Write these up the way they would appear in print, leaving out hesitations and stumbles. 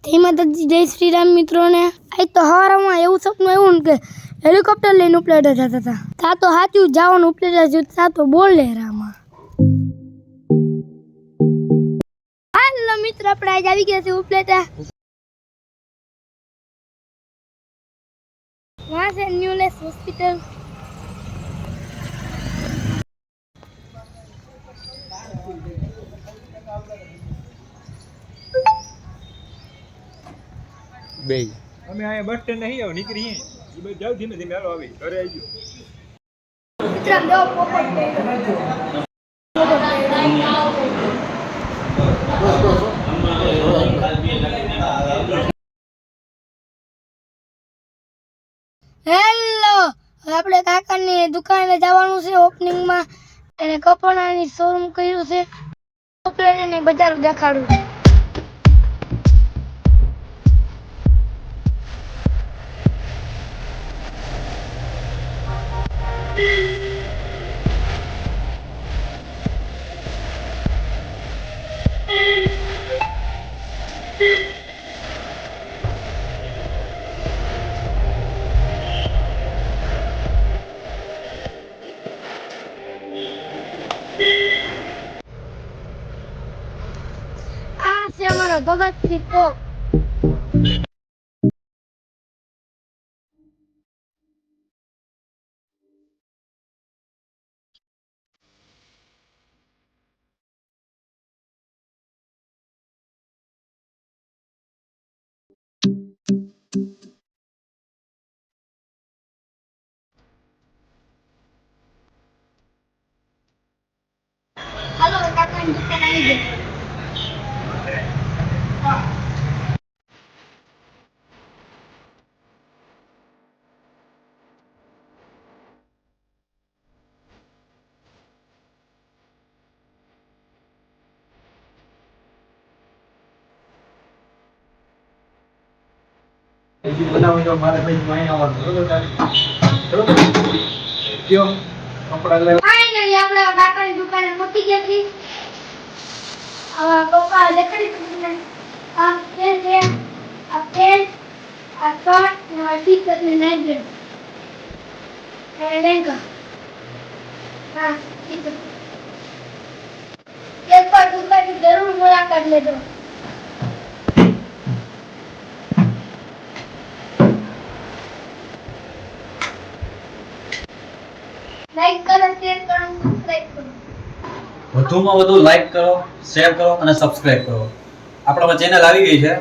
જય માતાજી, જય શ્રી રામ મિત્રોને. આજ તો હવારમાં એવું સપનું આવ્યું ને કે હેલિકોપ્ટર લઈને ઉપલેટા જતા હતા. તા તો સાચું જવાનું ઉપલેટા જતું, તા તો બોલ લે રામાં. હાલો મિત્ર, આપણે આજ આવી ગયા છે ઉપલેટા. वहाँ से न्यूलेस हॉस्पिटल. બે અમે આયા બસ સ્ટેન્ડ નહીં આવ નીકળી એ બે જાવ ધીમે ધીમે હાલો આવી ઘરે આવી ગયો મિત્ર દો પોપટ હેલો, આપણે કાકાની દુકાને જવાનું છે ઓપનિંગમાં. એને કપડાની શોરૂમ કર્યું છે. ઓપલેને બજાર દેખાડું. આ છે અમારો ભગતસિંહ ચોક. હાલો કાકાની દુકાન આવી ગઈ. બનાવો તો મારે ભાઈ અહીં આવવાનું બરોબર કયો કપડા લે ફાઇનલી આપણે કાકાની દુકાને પહોંચી ગયા છીએ. આવા કપડા દેખાડી તમને. આ છે આ પેન્ટ, આ શર્ટ ને આ ટી-શર્ટ ને નાઇટ ડ્રેસ. અને લેંઘા. હા, ટી-શર્ટ. એક પર દુકાનની જરૂર મુલાકાત લેજો. લાઈક કરો, શેર કરો, સબસ્ક્રાઇબ કરો. વધુમાં વધુ લાઈક કરો, શેર કરો અને સબસ્ક્રાઇબ કરો. આપણામાં ચેનલ આવી ગઈ છે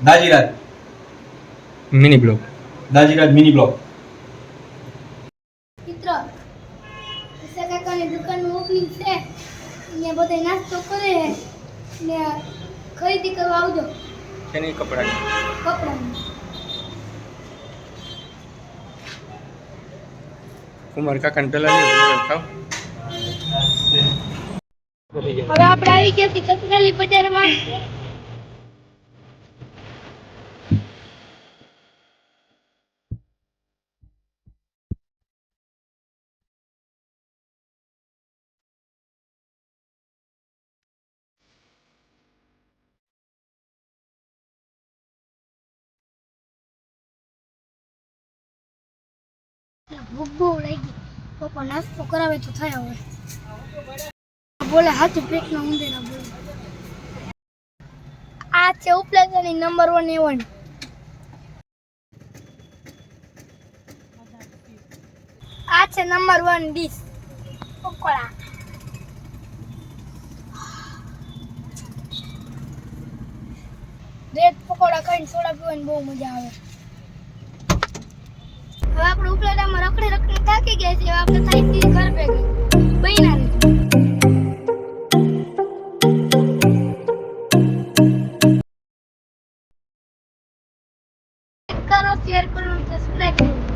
દાજીરાજ મિની બ્લોગ મિની બ્લોગ. મિત્રો, ઈશા કાકાની દુકાનનું ઓપનિંગ છે. અહીંયા બધા નાસ્તો કરે ને ખરીદી કરવા આવજો એની કપડાની કપડાની. કુમાર કાકાને પેલા નહીં ખાવ હવે આપણે આવી ગયા છીએ કચરાલી બજારમાં. ભૂખ બહુ લાગી. પપ્પા નાસ્તો કરાવે તો થયા હવે. બોલે હાથું પેટના ઉંદેરા બોલે. આ છે ઉપલેટાની નંબર 1 એવન. આ છે number 1 dish pakoda. Red pakoda ખાઈને સોડા પીવાની બહુ મજા આવે. હવે આપણે ઉપલેટામાં રખડી રખડી થાકી ગયા છે. હવે આપણે થાય સીધી ઘર ભેગી બહીના રહી. કરો, શેર કરો, સબસ્ક્રાઇબ કરો.